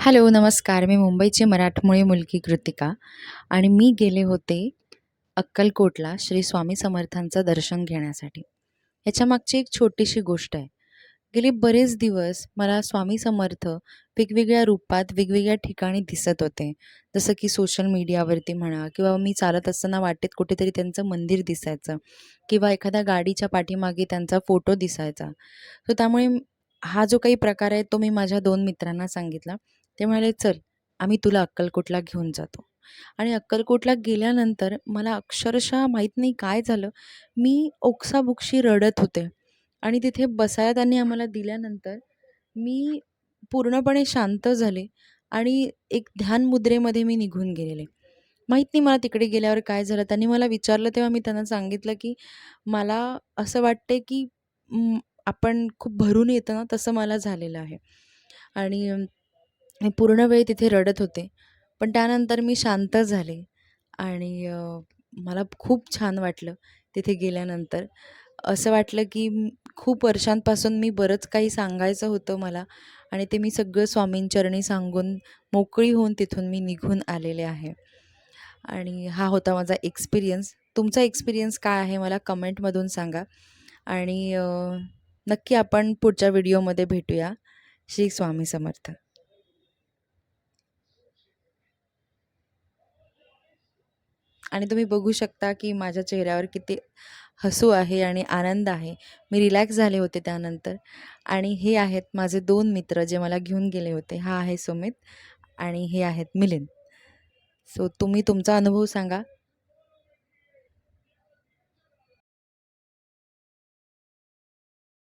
Hello, नमस्कार. मी मुंबईची मराठमोळी मुलगी कृतिका आणि मी गेले होते अक्कलकोटला श्री स्वामी समर्थांचं दर्शन घेण्यासाठी. ह्याच्यामागची एक छोटीशी गोष्ट आहे. गेले बरेच दिवस मला स्वामी समर्थ वेगवेगळ्या रूपात, वेगवेगळ्या ठिकाणी दिसत होते. जसं की सोशल मीडियावरती म्हणा किंवा मी चालत असताना वाटेत कुठेतरी त्यांचं मंदिर दिसायचं किंवा एखाद्या गाडीच्या पाठीमागे त्यांचा फोटो दिसायचा. तर त्यामुळे हा जो काही प्रकार आहे तो मी माझ्या 2 मित्रांना सांगितला. ते म्हणाले, "चल, आम्ही तुला अक्कलकोटला घेऊन जातो." आणि अक्कलकोटला गेल्यानंतर मला अक्षरशः माहीत नाही काय झालं, मी ओक्साबोक्शी रडत होते आणि तिथे बसायला त्यांनी आम्हाला दिल्यानंतर मी पूर्णपणे शांत झाले आणि एक ध्यान मुद्रेमध्ये मी निघून गेलेले. माहीत नाही मला तिकडे गेल्यावर काय झालं. त्यांनी मला विचारलं तेव्हा मी त्यांना सांगितलं, की मला असं वाटतंय, की आपण खूप भरून येतं ना, तसं मला झालेलं आहे. आणि मी पूर्ण वेळ तिथे रडत होते. पण त्यानंतर मी शांत झाले आणि मला खूप छान वाटलं तिथे गेल्यानंतर. असं वाटलं की खूप वर्षांपासून मी बरंच काही सांगायचं होतं मला आणि ते मी सगळं स्वामींचरणी सांगून मोकळी होऊन तिथून मी निघून आलेले आहे. आणि हा होता माझा एक्सपिरियन्स. तुमचा एक्सपिरियन्स काय आहे मला कमेंटमधून सांगा आणि नक्की आपण पुढच्या व्हिडिओमध्ये भेटूया. श्री स्वामी समर्थ. आणि तुम्ही बघू शकता की माझ्या चेहऱ्यावर किती हसू आहे आणि आनंद आहे. मी रिलॅक्स झाले होते त्यानंतर. आणि हे आहेत माझे 2 मित्र जे मला घेऊन गेले होते. हा आहे सुमित आणि हे आहेत मिलिंद. सो तुम्ही तुमचा अनुभव सांगा.